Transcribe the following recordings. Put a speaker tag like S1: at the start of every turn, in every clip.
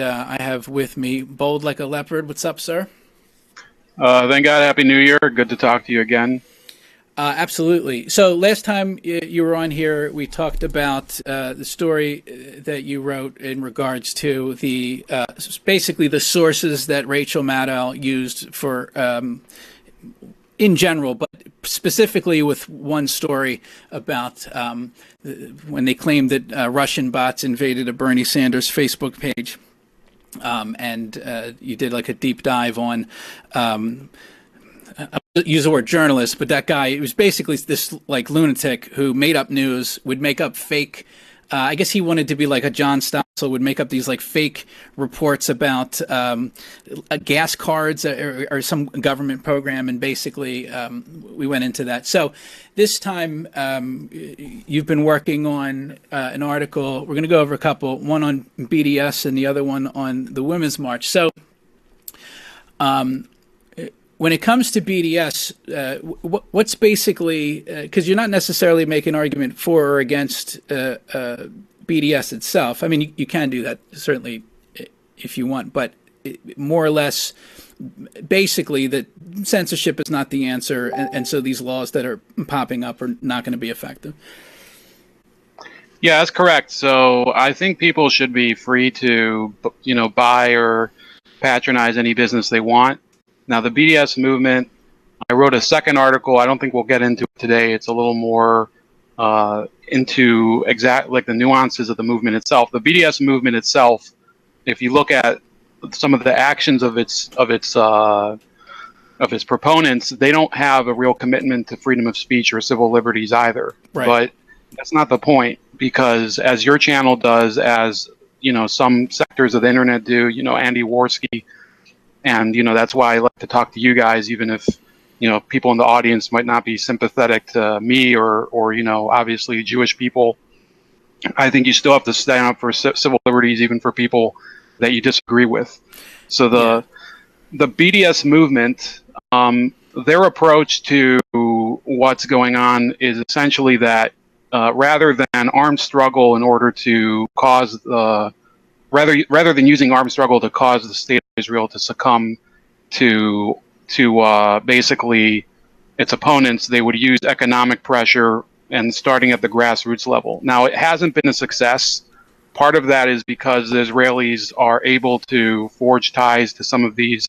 S1: I have with me Bold Like a Leopard. What's up, sir?
S2: Thank God, Happy New Year. Good to talk to you again.
S1: Absolutely. So last time you were on here, we talked about the story that you wrote in regards to the basically the sources that Rachel Maddow used for in general, but specifically with one story about when they claimed that Russian bots invaded a Bernie Sanders Facebook page. And you did like a deep dive on use the word journalist, but that guy, it was basically this like lunatic who made up news, would make up fake. I guess he wanted to be like a John Stossel, would make up these like fake reports about gas cards or some government program, and basically we went into that. So this time you've been working on an article. We're going to go over a couple, one on BDS and the other one on the Women's March. So when it comes to BDS, what's basically, because you're not necessarily making an argument for or against BDS itself. I mean, you can do that, certainly, if you want, but more or less, basically, that censorship is not the answer, and so these laws that are popping up are not going to be effective.
S2: Yeah, that's correct. So I think people should be free to, buy or patronize any business they want. Now, the BDS movement, I wrote a second article. I don't think we'll get into it today. It's a little more into like the nuances of the movement itself. The BDS movement itself, if you look at some of the actions of its proponents, they don't have a real commitment to freedom of speech or civil liberties either.
S1: Right.
S2: But that's not the point, because as your channel does, as some sectors of the internet do, Andy Worski. And, that's why I like to talk to you guys, even if, people in the audience might not be sympathetic to me or obviously Jewish people. I think you still have to stand up for civil liberties, even for people that you disagree with. So the BDS movement, their approach to what's going on is essentially that rather than armed struggle in order to cause rather than using armed struggle to cause the state of Israel to succumb to basically its opponents, they would use economic pressure and starting at the grassroots level. Now, it hasn't been a success. Part of that is because the Israelis are able to forge ties to some of these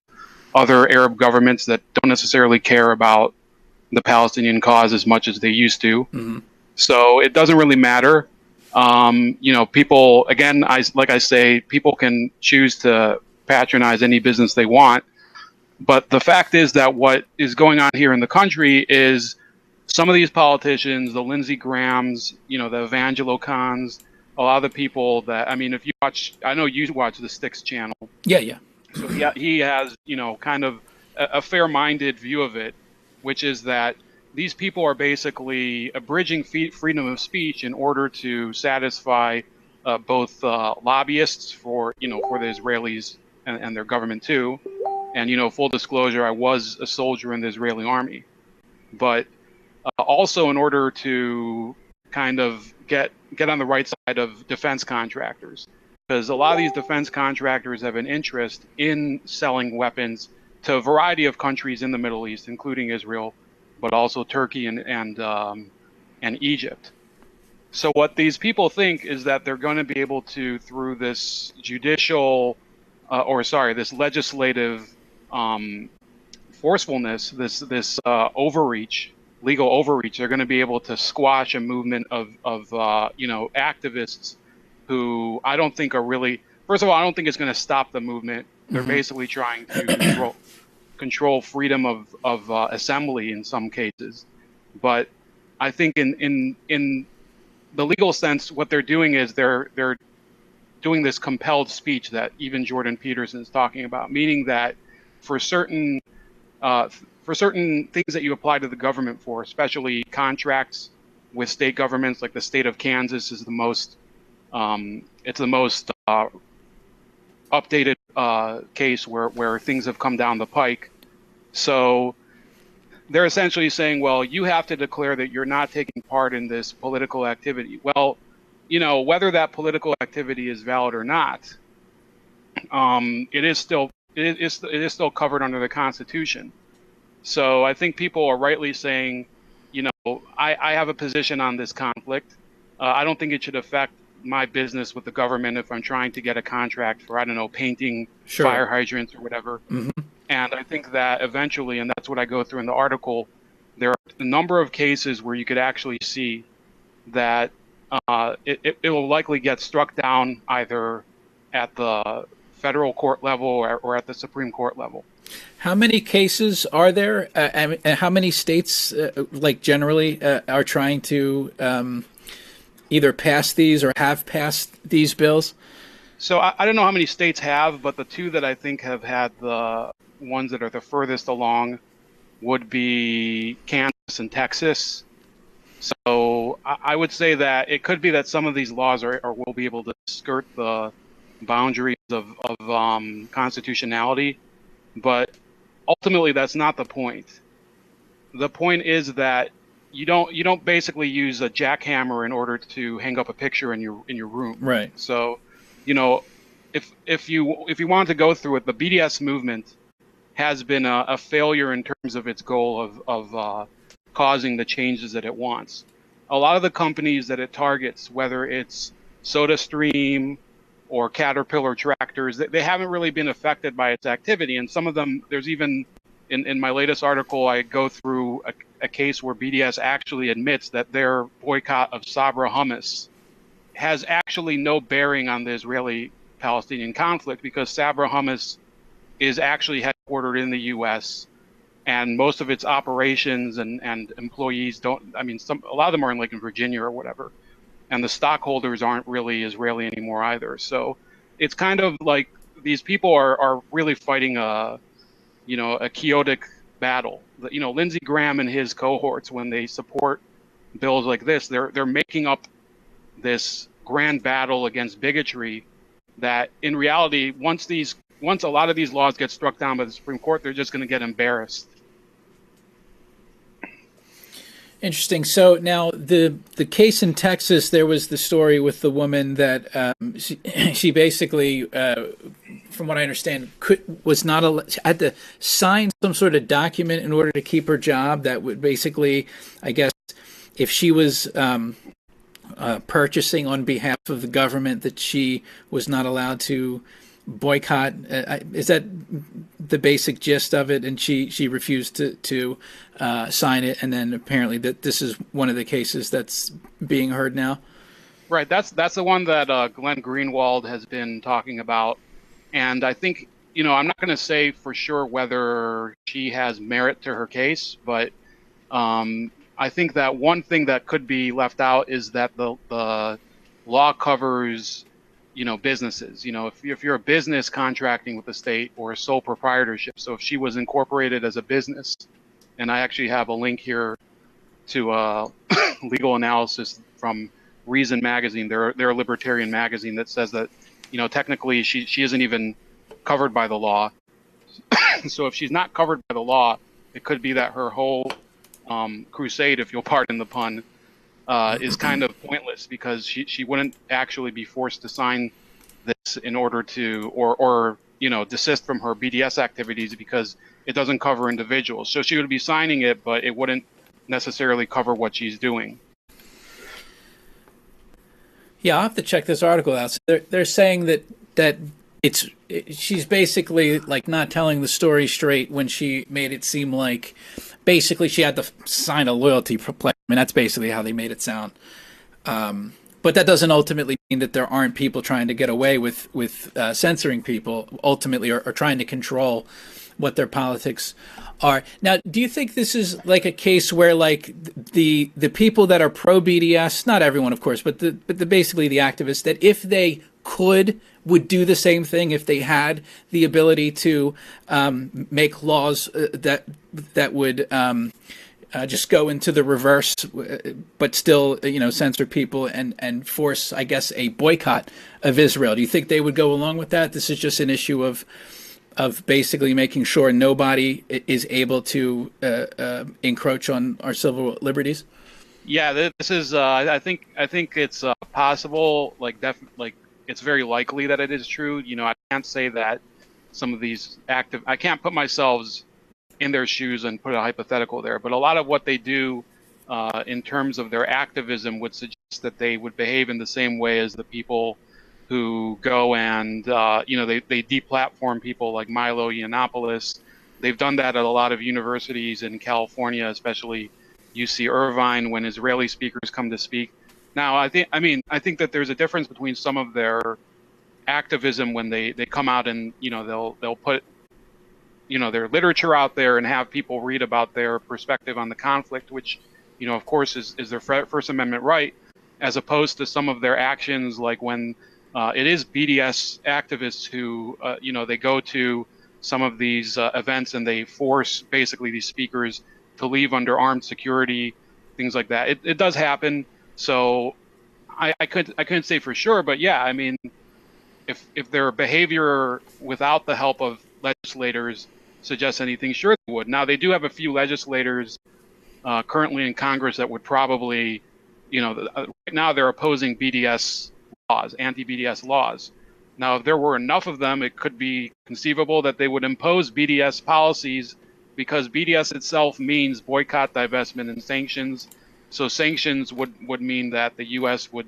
S2: other Arab governments that don't necessarily care about the Palestinian cause as much as they used to. Mm-hmm. So it doesn't really matter. People, again, like I say, people can choose to patronize any business they want. But the fact is that what is going on here in the country is some of these politicians, the Lindsey Grahams, the Evangelo Khans, a lot of the people that, if you watch, I know you watch the Styx channel.
S1: Yeah.
S2: So he has, kind of a fair-minded view of it, which is that these people are basically abridging freedom of speech in order to satisfy both lobbyists for the Israelis and their government too. And full disclosure, I was a soldier in the Israeli army, but also in order to kind of get on the right side of defense contractors, because a lot of these defense contractors have an interest in selling weapons to a variety of countries in the Middle East, including Israel, but also Turkey and Egypt. So what these people think is that they're going to be able to, through this this legislative forcefulness, this overreach, legal overreach, they're going to be able to squash a movement of activists who I don't think are really. First of all, I don't think it's going to stop the movement. They're basically trying to control freedom of assembly in some cases, but I think in the legal sense, what they're doing is they're doing this compelled speech that even Jordan Peterson is talking about, meaning that for certain things that you apply to the government for, especially contracts with state governments, like the state of Kansas is the most updated case where things have come down the pike. So they're essentially saying, well, you have to declare that you're not taking part in this political activity. Well, whether that political activity is valid or not, it is still covered under the Constitution. So I think people are rightly saying, I have a position on this conflict. I don't think it should affect my business with the government if I'm trying to get a contract for, I don't know, painting
S1: Sure.
S2: fire hydrants or whatever.
S1: Hmm.
S2: And I think that eventually, and that's what I go through in the article, there are a number of cases where you could actually see that it will likely get struck down either at the federal court level or at the Supreme Court level.
S1: How many cases are there, and how many states, like generally, are trying to either pass these or have passed these bills?
S2: So I don't know how many states have, but the two that I think have had the ones that are the furthest along would be Kansas and Texas. So I would say that it could be that some of these laws are will be able to skirt the boundaries of constitutionality, but ultimately that's not the point. The point is that you don't basically use a jackhammer in order to hang up a picture in your room.
S1: Right.
S2: So, you know, if you want to go through it, the BDS movement has been a failure in terms of its goal of causing the changes that it wants. A lot of the companies that it targets, whether it's SodaStream or Caterpillar tractors, they haven't really been affected by its activity. And some of them, there's even in my latest article, I go through a case where BDS actually admits that their boycott of Sabra hummus has actually no bearing on the Israeli-Palestinian conflict because Sabra hummus is actually headquartered in the U.S. and most of its operations and employees don't. I mean, a lot of them are in Virginia or whatever, and the stockholders aren't really Israeli anymore either. So it's kind of like these people are really fighting a chaotic battle. Lindsey Graham and his cohorts, when they support bills like this, they're making up this grand battle against bigotry that in reality, once a lot of these laws get struck down by the Supreme Court, they're just going to get embarrassed.
S1: Interesting. So now the case in Texas, there was the story with the woman that she basically, from what I understand, was not had to sign some sort of document in order to keep her job. That would basically, I guess, if she was purchasing on behalf of the government, that she was not allowed to boycott. Is that the basic gist of it? And she refused to sign it, and then apparently that this is one of the cases that's being heard now.
S2: Right. That's the one that Glenn Greenwald has been talking about, and I think I'm not going to say for sure whether she has merit to her case, but I think that one thing that could be left out is that the law covers businesses. If you're a business contracting with the state or a sole proprietorship. So if she was incorporated as a business, and I actually have a link here to legal analysis from Reason magazine. They're a libertarian magazine that says that technically she isn't even covered by the law. So if she's not covered by the law, it could be that her whole crusade, if you'll pardon the pun, is kind of pointless because she wouldn't actually be forced to sign this in order to or desist from her BDS activities because it doesn't cover individuals. So she would be signing it, but it wouldn't necessarily cover what she's doing.
S1: Yeah, I'll have to check this article out. So they're saying that she's basically like not telling the story straight when she made it seem like basically she had to sign a loyalty pledge. I mean, that's basically how they made it sound. But that doesn't ultimately mean that there aren't people trying to get away with censoring people ultimately or trying to control what their politics are. Now, do you think this is like a case where like the people that are pro BDS, not everyone, of course, but the basically the activists, that if they would do the same thing if they had the ability to make laws that would just go into the reverse, but still, censor people and force, I guess, a boycott of Israel? Do you think they would go along with that? This is just an issue of basically making sure nobody is able to encroach on our civil liberties.
S2: Yeah, this is. I think it's possible. it's very likely that it is true. You know, I can't say that some of these I can't put myself in their shoes and put a hypothetical there, but a lot of what they do in terms of their activism would suggest that they would behave in the same way as the people who go and, they deplatform people like Milo Yiannopoulos. They've done that at a lot of universities in California, especially UC Irvine, when Israeli speakers come to speak. Now, I think that there's a difference between some of their activism when they come out and, they'll put, their literature out there and have people read about their perspective on the conflict, which, of course, is their First Amendment right, as opposed to some of their actions, like when it is BDS activists who, they go to some of these events and they force basically these speakers to leave under armed security, things like that. It does happen. So I couldn't say for sure, but yeah, I mean, if their behavior without the help of legislators suggests anything, sure they would. Now, they do have a few legislators currently in Congress that would probably, right now they're opposing BDS laws, anti-BDS laws. Now, if there were enough of them, it could be conceivable that they would impose BDS policies, because BDS itself means boycott, divestment, and sanctions. So sanctions would mean that the U.S. would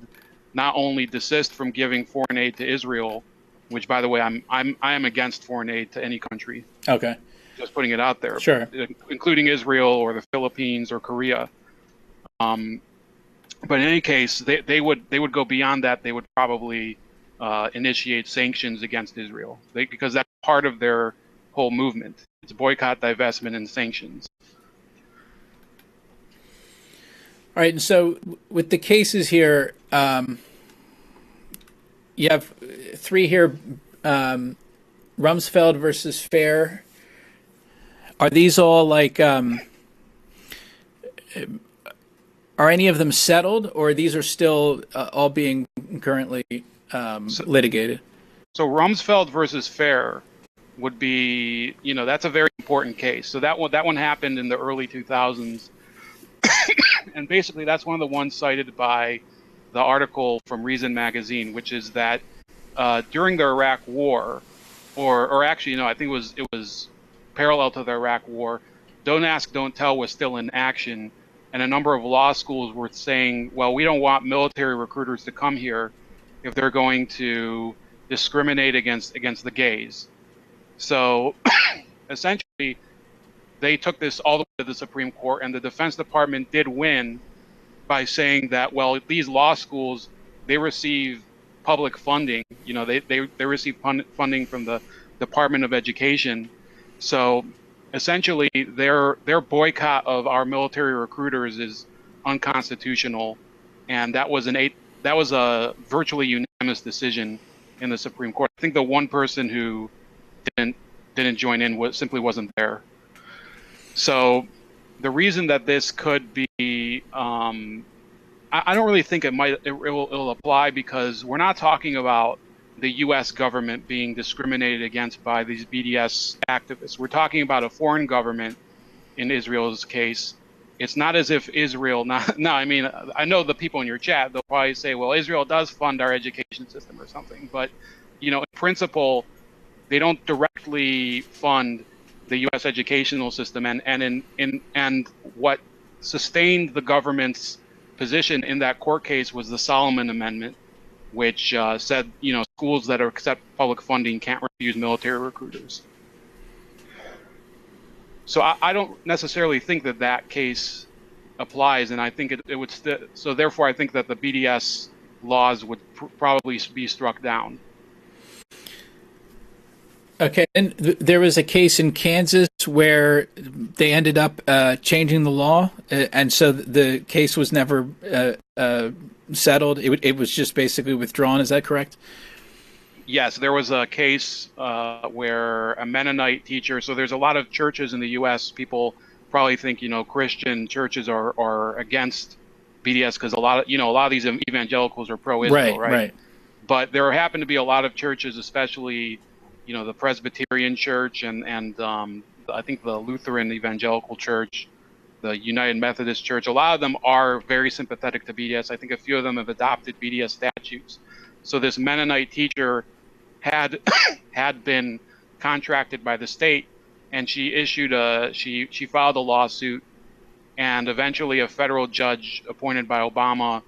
S2: not only desist from giving foreign aid to Israel, which, by the way, I am against foreign aid to any country.
S1: Okay.
S2: Just putting it out there.
S1: Sure.
S2: Including Israel or the Philippines or Korea. But in any case, they would go beyond that. They would probably initiate sanctions against Israel, because that's part of their whole movement. It's boycott, divestment, and sanctions.
S1: All right, and so with the cases here, you have three here: Rumsfeld versus Fair. Are these all like? Are any of them settled, or these are still all being currently litigated?
S2: So Rumsfeld versus Fair would be, that's a very important case. So that one happened in the early 2000s. And basically, that's one of the ones cited by the article from Reason Magazine, which is that during the Iraq War, or actually, I think it was parallel to the Iraq War, Don't Ask, Don't Tell was still in action, and a number of law schools were saying, well, we don't want military recruiters to come here if they're going to discriminate against the gays. So essentially, they took this all the way to the Supreme Court, and the Defense Department did win by saying that, well, these law schools, they receive public funding. They receive funding from the Department of Education. So essentially, their boycott of our military recruiters is unconstitutional, and that was a virtually unanimous decision in the Supreme Court. I think the one person who didn't join in simply wasn't there. So the reason that this could be, I don't really think it'll apply, because we're not talking about the U.S. government being discriminated against by these BDS activists. We're talking about a foreign government in Israel's case. It's not as if Israel, I mean, I know the people in your chat, they'll probably say, well, Israel does fund our education system or something. But, in principle, they don't directly fund the U.S. educational system, and what sustained the government's position in that court case was the Solomon Amendment, which said, schools that accept public funding can't refuse military recruiters. So I don't necessarily think that case applies, and I think it would so therefore I think that the BDS laws would probably be struck down.
S1: Okay, and there was a case in Kansas where they ended up changing the law, and so the case was never settled. It was just basically withdrawn. Is that correct?
S2: Yes, there was a case where a Mennonite teacher. So there's a lot of churches in the U.S. People probably think Christian churches are against BDS because a lot of these evangelicals are pro-Israel, right? But there happen to be a lot of churches, especially the Presbyterian Church and I think the Lutheran Evangelical Church, the United Methodist Church. A lot of them are very sympathetic to BDS. I think a few of them have adopted BDS statutes. So this Mennonite teacher had had been contracted by the state, and she filed a lawsuit, and eventually a federal judge appointed by Obama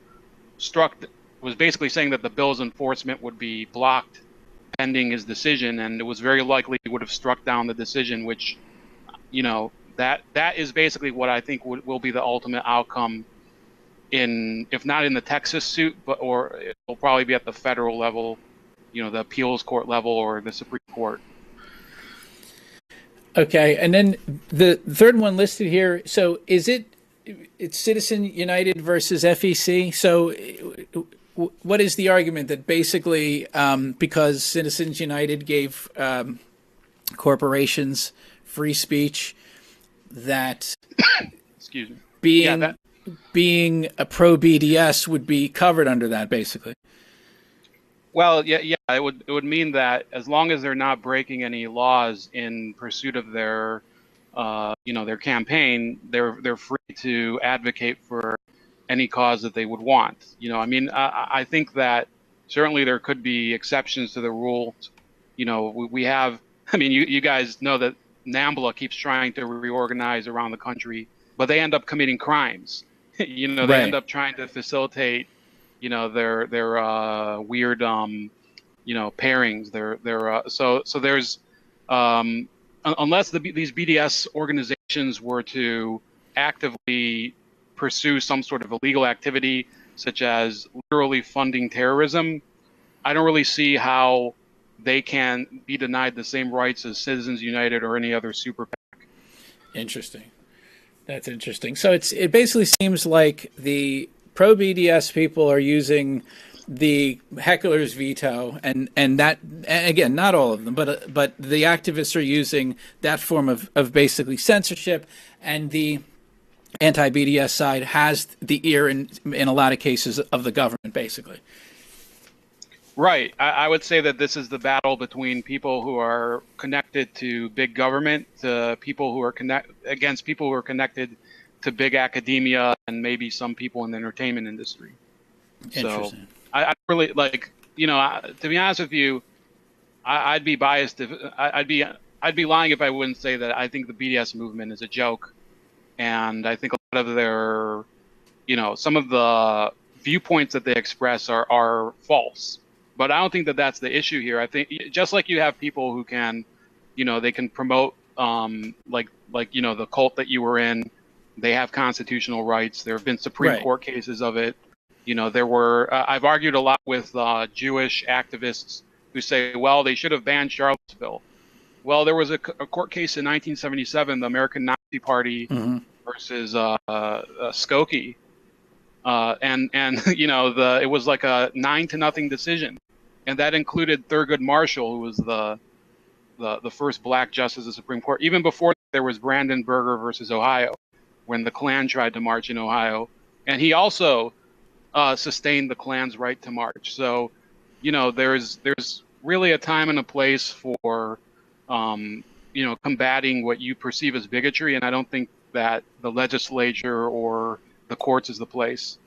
S2: was basically saying that the bill's enforcement would be blocked pending his decision, and it was very likely he would have struck down the decision, which, that is basically what I think will be the ultimate outcome if not in the Texas suit, or it'll probably be at the federal level, the appeals court level or the Supreme Court.
S1: Okay, and then the third one listed here. So it's Citizens United versus FEC. So what is the argument that basically because Citizens United gave corporations free speech, that
S2: excuse me,
S1: being a pro-BDS would be covered under that, basically?
S2: Well, yeah, it would mean that as long as they're not breaking any laws in pursuit of their, their campaign, they're free to advocate for any cause that they would want. I think that certainly there could be exceptions to the rule. We have, you guys know that NAMBLA keeps trying to reorganize around the country, but they end up committing crimes. They end up trying to facilitate, their weird, pairings. So there's, unless these BDS organizations were to actively pursue some sort of illegal activity, such as literally funding terrorism, I don't really see how they can be denied the same rights as Citizens United or any other super PAC.
S1: Interesting. That's interesting. So it basically seems like the pro-BDS people are using the heckler's veto, and again, not all of them, but the activists are using that form of basically censorship, and the anti-BDS side has the ear in a lot of cases of the government, basically.
S2: Right. I would say that this is the battle between people who are connected to big government to people who are against people who are connected to big academia and maybe some people in the entertainment industry.
S1: Interesting.
S2: So I really to be honest with you, I'd be biased if I'd be lying if I wouldn't say that I think the BDS movement is a joke, and I think a lot of their, some of the viewpoints that they express are false. But I don't think that that's the issue here. I think just like you have people who can, they can promote, the cult that you were in, they have constitutional rights. There have been Supreme Court cases of it. I've argued a lot with Jewish activists who say, well, they should have banned Charlottesville. Well, there was a court case in 1977, the American Nazi Party versus Skokie. And it was like a 9-0 decision. And that included Thurgood Marshall, who was the first black justice of the Supreme Court. Even before there was Brandon Berger versus Ohio, when the Klan tried to march in Ohio. And he also sustained the Klan's right to march. So, there's really a time and a place for, combating what you perceive as bigotry. And I don't think that the legislature or the courts is the place.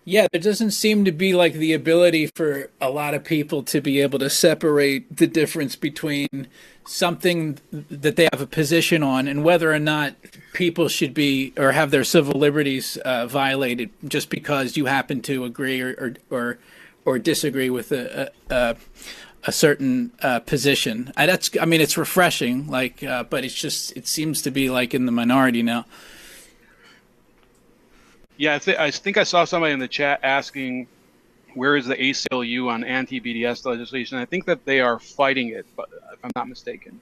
S1: Yeah, there doesn't seem to be like the ability for a lot of people to be able to separate the difference between something that they have a position on and whether or not people should be or have their civil liberties violated just because you happen to agree or disagree with a certain position. It's refreshing, but it seems to be like in the minority now.
S2: Yeah, I think I saw somebody in the chat asking, where is the ACLU on anti-BDS legislation? I think that they are fighting it, but if I'm not mistaken.